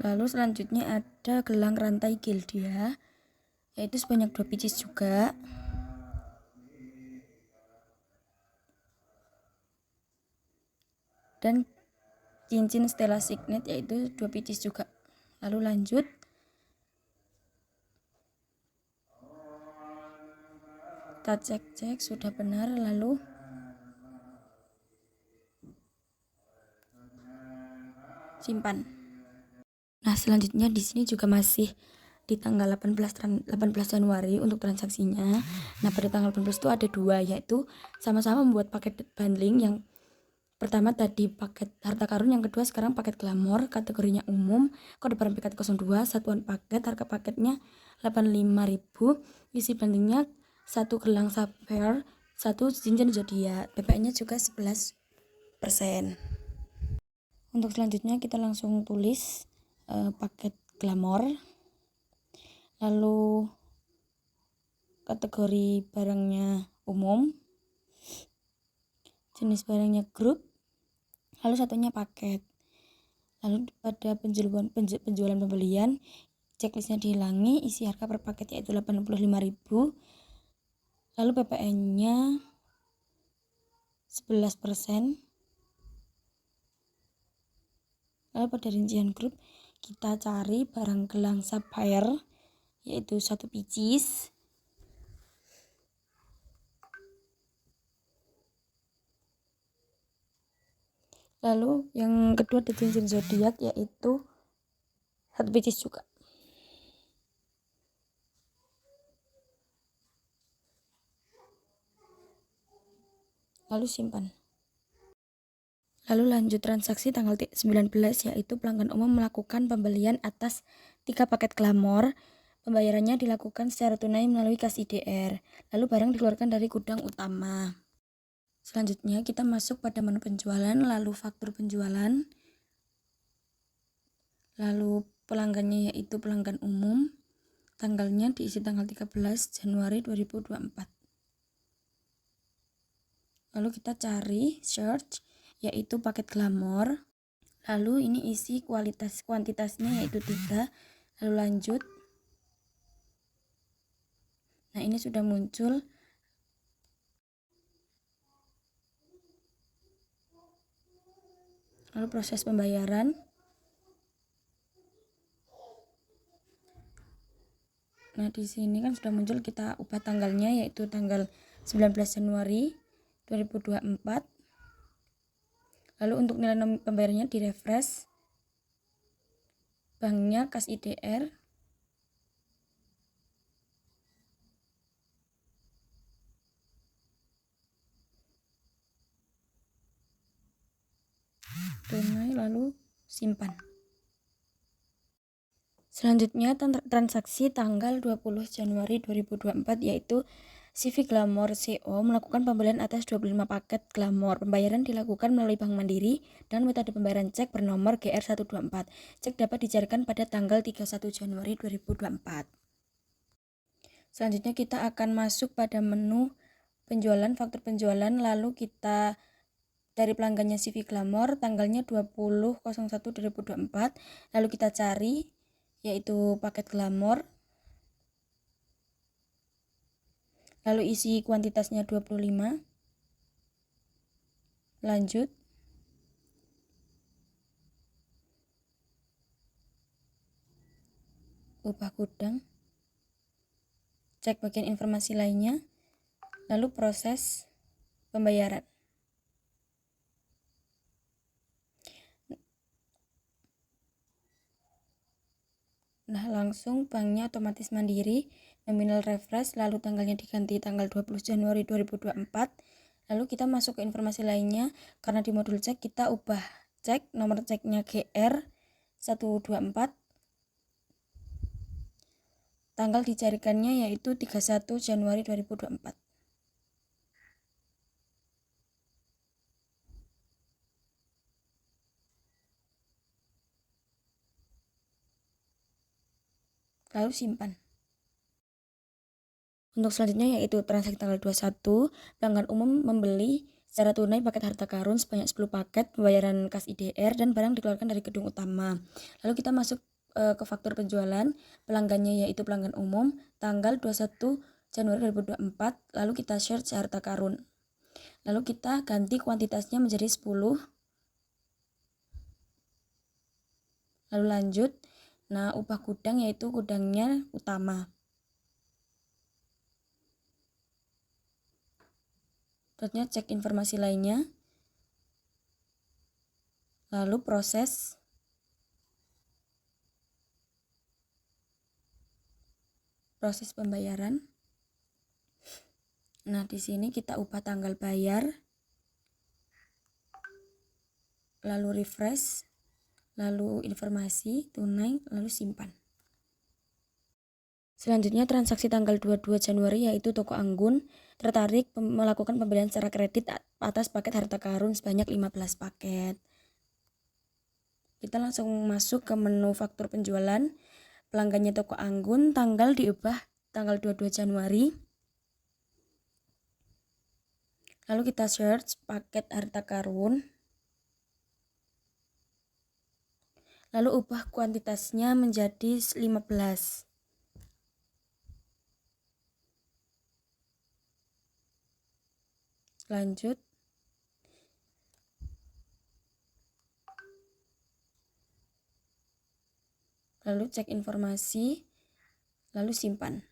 Speaker 2: Lalu selanjutnya ada gelang rantai Gildia, yaitu sebanyak 2 pieces juga. Dan cincin Stella Signet yaitu 2 pieces juga. Lalu lanjut. Kita cek sudah benar, lalu simpan. Nah, selanjutnya di sini juga masih di tanggal 18 Januari untuk transaksinya. Nah, pada tanggal 18 itu ada 2, yaitu sama-sama membuat paket bundling. Yang pertama tadi paket harta karun, yang kedua sekarang paket glamor, kategorinya umum, kode barang PKT 02, satuan paket, harga paketnya 85.000, isi bundlingnya 1 gelang sapphire, 1 cincin zodiak, PPN-nya juga 11%. Untuk selanjutnya kita langsung tulis paket glamor, lalu kategori barangnya umum, jenis barangnya grup, lalu satunya paket. Lalu pada penjualan pembelian, checklistnya dihilangi, isi harga per paket yaitu 85.000, lalu PPN-nya 11%. Lalu pada rincian grup kita cari barang gelang sapphire yaitu 1 pieces. Lalu yang kedua ada cincin zodiak yaitu 1 pieces juga. lalu simpan. Lalu lanjut transaksi tanggal 19, yaitu pelanggan umum melakukan pembelian atas 3 paket glamor. Pembayarannya dilakukan secara tunai melalui kas IDR, lalu barang dikeluarkan dari gudang utama. Selanjutnya kita masuk pada menu penjualan, lalu faktur penjualan, lalu pelanggannya yaitu pelanggan umum, tanggalnya diisi tanggal 13 Januari 2024. Lalu kita cari search yaitu paket glamor, lalu ini isi kuantitasnya yaitu 3, lalu lanjut. Nah, ini sudah muncul. Lalu proses pembayaran. Nah, di sini kan sudah muncul, kita ubah tanggalnya yaitu tanggal 19 Januari 2024. Lalu untuk nilai pembayarannya direfresh. Banknya kas IDR. Tunai, lalu simpan. Selanjutnya transaksi tanggal 20 Januari 2024 yaitu CV Glamor CO melakukan pembelian atas 25 paket glamor. Pembayaran dilakukan melalui Bank Mandiri dan metode pembayaran cek bernomor GR124. Cek dapat dicairkan pada tanggal 31 Januari 2024. Selanjutnya kita akan masuk pada menu penjualan, faktur penjualan, lalu kita dari pelanggannya CV Glamor, tanggalnya 20.01.2024, lalu kita cari yaitu paket glamor, lalu isi kuantitasnya 25, lanjut. Ubah gudang, cek bagian informasi lainnya, lalu proses pembayaran. Nah, langsung banknya otomatis Mandiri, nominal refresh, lalu tanggalnya diganti tanggal 20 Januari 2024. Lalu kita masuk ke informasi lainnya, karena di modul cek kita ubah cek, nomor ceknya GR124. Tanggal dicarikannya yaitu 31 Januari 2024. Lalu simpan. Untuk selanjutnya yaitu transaksi tanggal 21, pelanggan umum membeli secara tunai paket harta karun sebanyak 10 paket, pembayaran kas IDR dan barang dikeluarkan dari gedung utama. Lalu kita masuk ke faktur penjualan, pelanggannya yaitu pelanggan umum, tanggal 21 Januari 2024, lalu kita search harta karun. Lalu kita ganti kuantitasnya menjadi 10. Lalu lanjut. Nah, ubah gudang yaitu gudangnya utama. Terusnya cek informasi lainnya. Lalu proses pembayaran. Nah, di sini kita ubah tanggal bayar. Lalu refresh, lalu informasi, tunai, lalu simpan. Selanjutnya transaksi tanggal 22 Januari yaitu Toko Anggun tertarik melakukan pembelian secara kredit atas paket harta karun sebanyak 15 paket. Kita langsung masuk ke menu faktur penjualan. Pelanggannya Toko Anggun, tanggal diubah tanggal 22 Januari. Lalu kita search paket harta karun. Lalu ubah kuantitasnya menjadi 15. Lanjut. Lalu cek informasi, lalu simpan.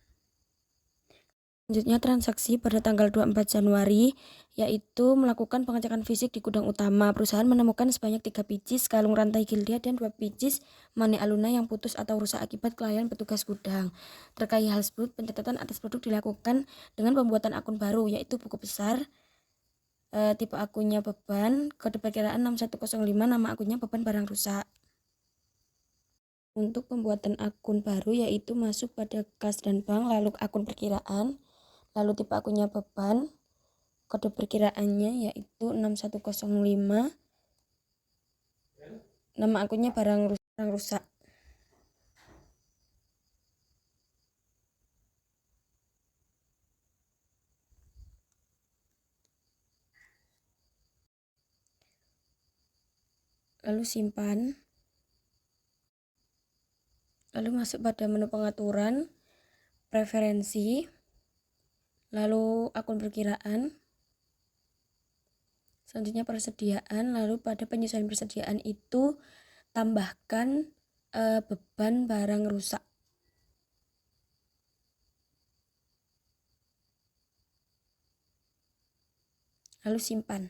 Speaker 2: Selanjutnya transaksi pada tanggal 24 Januari yaitu melakukan pengecekan fisik di gudang utama. Perusahaan menemukan sebanyak 3 pieces kalung rantai gildia dan 2 pieces mane aluna yang putus atau rusak akibat kelalaian petugas gudang. Terkait hal tersebut, pencatatan atas produk dilakukan dengan pembuatan akun baru yaitu buku besar. tipe akunnya beban, kode perkiraan 6105, nama akunnya beban barang rusak. Untuk pembuatan akun baru yaitu masuk pada kas dan bank, lalu akun perkiraan, lalu tipe akunnya beban, kode perkiraannya yaitu 6105, nama akunnya barang rusak. Lalu simpan, lalu masuk pada menu pengaturan, preferensi, lalu akun perkiraan, selanjutnya persediaan, lalu pada penyesuaian persediaan itu tambahkan beban barang rusak. Lalu simpan.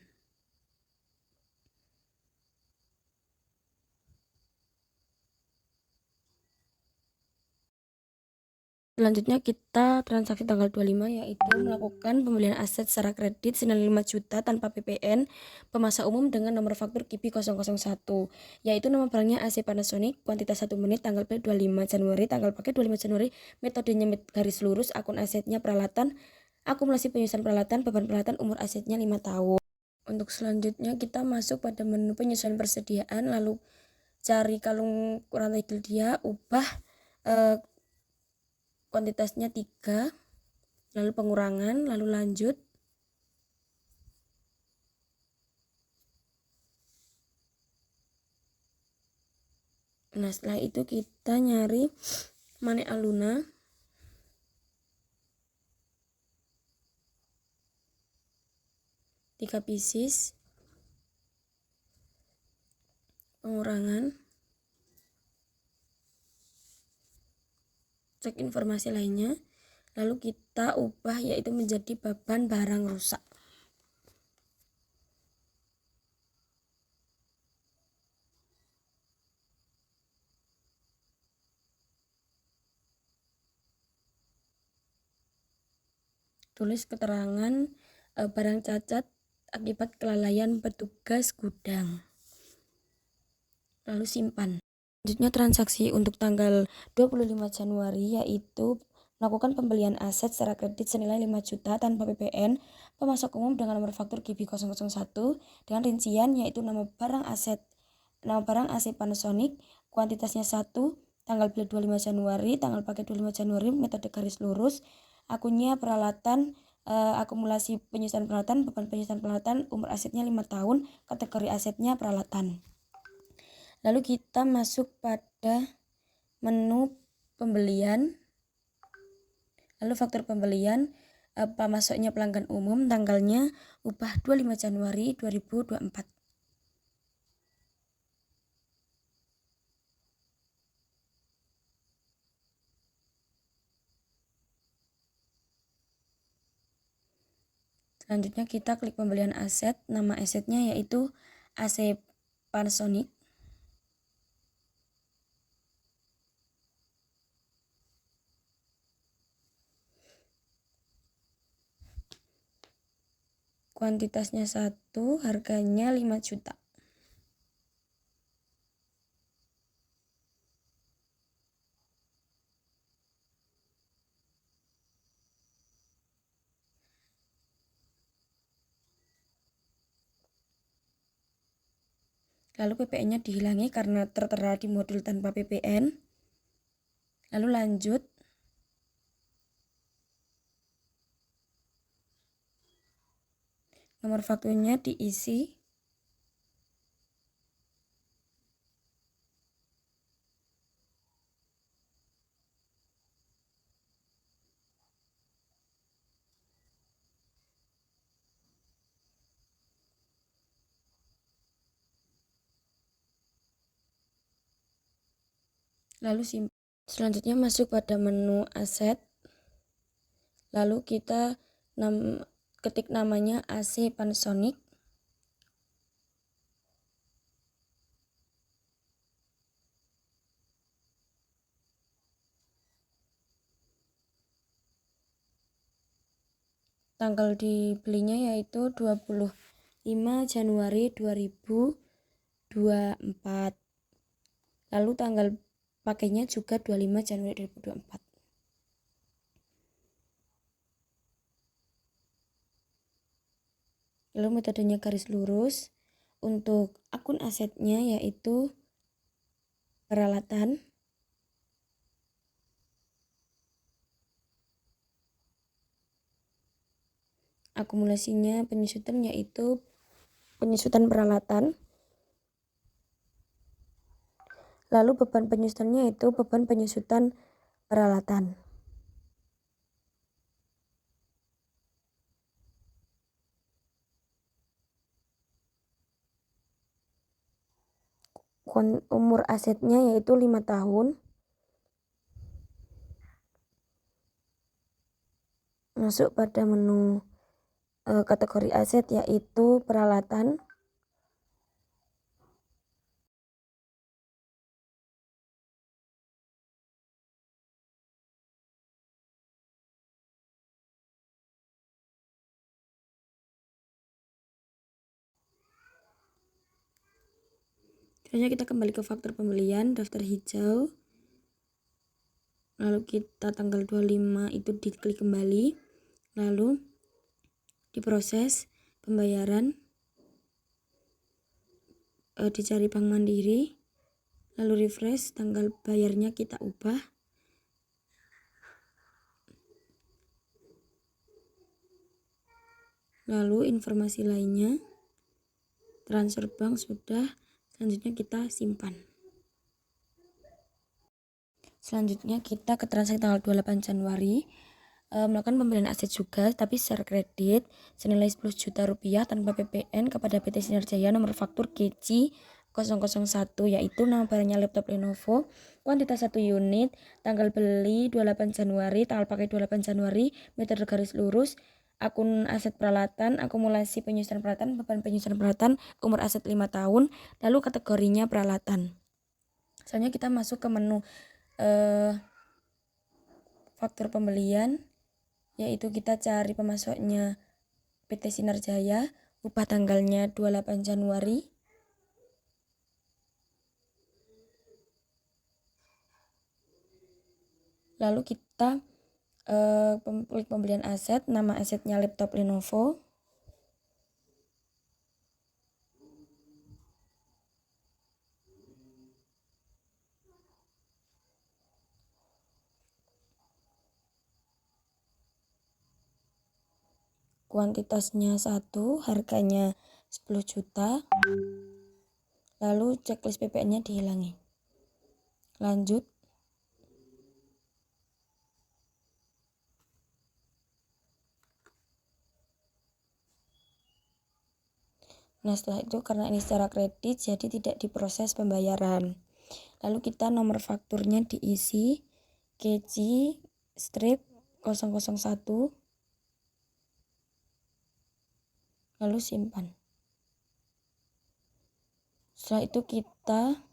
Speaker 2: Selanjutnya kita transaksi tanggal 25 yaitu melakukan pembelian aset secara kredit senilai 5 juta tanpa PPN pemasok umum dengan nomor faktur KIPI 001, yaitu nama barangnya AC Panasonic, kuantitas 1 menit, tanggal beli 25 Januari, tanggal pakai 25 Januari, metodenya garis lurus, akun asetnya peralatan, akumulasi penyusunan peralatan, beban peralatan, umur asetnya 5 tahun. Untuk selanjutnya kita masuk pada menu penyesuaian persediaan, lalu cari kalung rantai gildia, ubah kuantitasnya 3, lalu pengurangan, lalu lanjut. Nah, setelah itu kita nyari Mane Aluna, tiga pieces, pengurangan, cek informasi lainnya, lalu kita ubah yaitu menjadi beban barang rusak. Tulis keterangan barang cacat akibat kelalaian petugas gudang, lalu simpan. Selanjutnya transaksi untuk tanggal 25 Januari yaitu melakukan pembelian aset secara kredit senilai 5 juta tanpa PPN pemasok umum dengan nomor faktur KIPI 001 dengan rincian yaitu nama barang AC Panasonic, kuantitasnya 1, tanggal beli 25 Januari, tanggal pakai 25 Januari, metode garis lurus, akunnya peralatan, akumulasi penyusunan peralatan, beban penyusunan peralatan, umur asetnya 5 tahun, kategori asetnya peralatan. Lalu kita masuk pada menu pembelian, lalu faktur pembelian, pemasoknya pelanggan umum, tanggalnya ubah 25 Januari 2024. Selanjutnya kita klik pembelian aset, nama asetnya yaitu AC Panasonic. Kuantitasnya 1, harganya 5 juta. Lalu PPN-nya dihilangi karena tertera di modul tanpa PPN. Lalu lanjut. Nomor fakturnya diisi. Lalu selanjutnya masuk pada menu aset. Lalu kita ketik namanya AC Panasonic. Tanggal dibelinya yaitu 20 5 Januari 2024. Lalu tanggal pakainya juga 25 Januari 2024. Lalu metodenya garis lurus. Untuk akun asetnya yaitu peralatan, akumulasinya penyusutan yaitu penyusutan peralatan. Lalu beban penyusutannya yaitu beban penyusutan peralatan. Umur asetnya yaitu 5 tahun. Masuk pada menu kategori aset yaitu peralatan. Selanjutnya kita kembali ke faktur pembelian, daftar hijau. Lalu kita tanggal 25 itu diklik kembali. Lalu diproses pembayaran, dicari Bank Mandiri. Lalu refresh, tanggal bayarnya kita ubah. Lalu informasi lainnya, transfer bank sudah. Selanjutnya kita simpan. Selanjutnya kita ke transaksi tanggal 28 Januari. Melakukan pembelian aset juga tapi secara kredit senilai 10 juta rupiah tanpa PPN kepada PT Sinar Jaya, nomor faktur KC 001, yaitu nama barangnya laptop Lenovo, kuantitas 1 unit, tanggal beli 28 Januari, tanggal pakai 28 Januari, metode garis lurus, akun aset peralatan, akumulasi penyusutan peralatan, beban penyusutan peralatan, umur aset 5 tahun, lalu kategorinya peralatan. Selanjutnya kita masuk ke menu faktur pembelian, yaitu kita cari pemasoknya PT Sinar Jaya, ubah tanggalnya 28 Januari. Lalu kita klik pembelian aset, nama asetnya laptop Lenovo. Kuantitasnya 1, harganya 10 juta. Lalu checklist PPN-nya dihilangi. Lanjut. Nah, setelah itu karena ini secara kredit jadi tidak diproses pembayaran. Lalu kita nomor fakturnya diisi KC strip 001. Lalu simpan. Setelah itu kita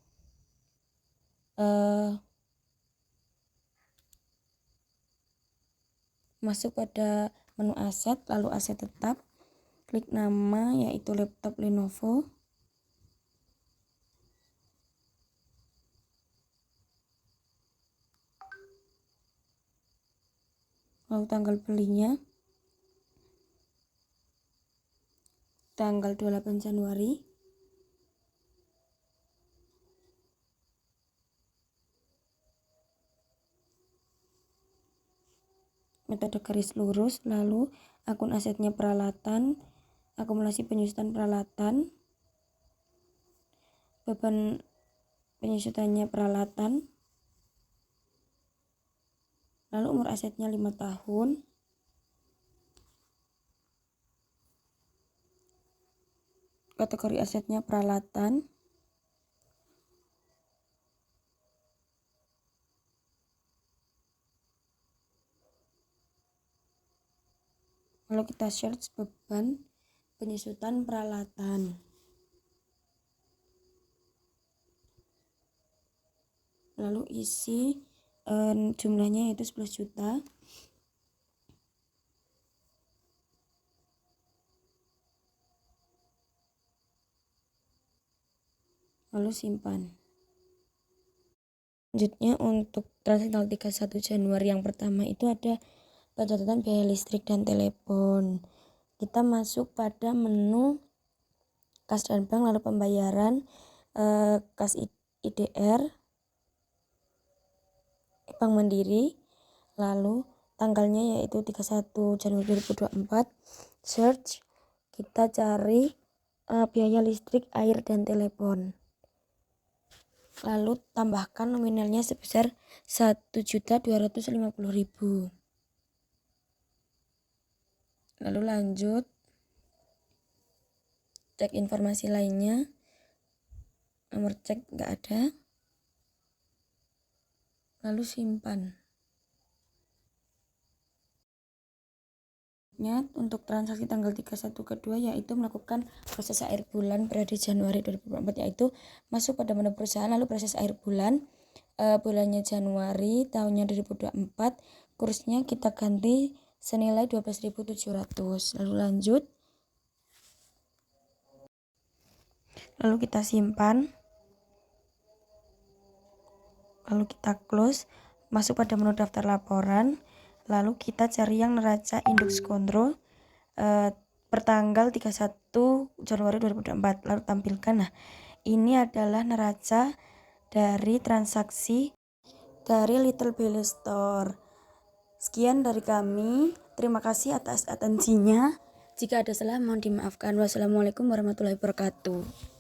Speaker 2: masuk pada menu aset, lalu aset tetap, klik nama yaitu laptop Lenovo. Lalu tanggal belinya tanggal 28 Januari. Metode garis lurus, lalu akun asetnya peralatan, akumulasi penyusutan peralatan, beban penyusutannya peralatan, lalu umur asetnya 5 tahun, kategori asetnya peralatan, lalu kita search beban penyusutan peralatan, lalu isi jumlahnya yaitu 11 juta. lalu simpan. Selanjutnya untuk transaksi tanggal 31 Januari yang pertama itu ada pencatatan biaya listrik dan telepon. Kita masuk pada menu kas dan bank, lalu pembayaran, kas IDR, Bank Mandiri, lalu tanggalnya yaitu 31 Januari 2024. Search, kita cari biaya listrik, air, dan telepon. Lalu tambahkan nominalnya sebesar 1.250.000. Lalu lanjut, cek informasi lainnya, nomor cek nggak ada, lalu simpan. Untuk transaksi tanggal 31 kedua yaitu melakukan proses akhir bulan periode Januari 2024, yaitu masuk pada menu perusahaan, lalu proses akhir bulan, bulannya Januari, tahunnya 2024, kursnya kita ganti senilai 12.700. Lalu lanjut, lalu kita simpan, lalu kita close, masuk pada menu daftar laporan, lalu kita cari yang neraca indeks kontrol pertanggal 31 Januari 2024, lalu tampilkan. Nah, ini adalah neraca dari transaksi dari Little Belly Store. Sekian dari kami, terima kasih atas atensinya. Jika ada salah mohon dimaafkan. Wassalamualaikum warahmatullahi wabarakatuh.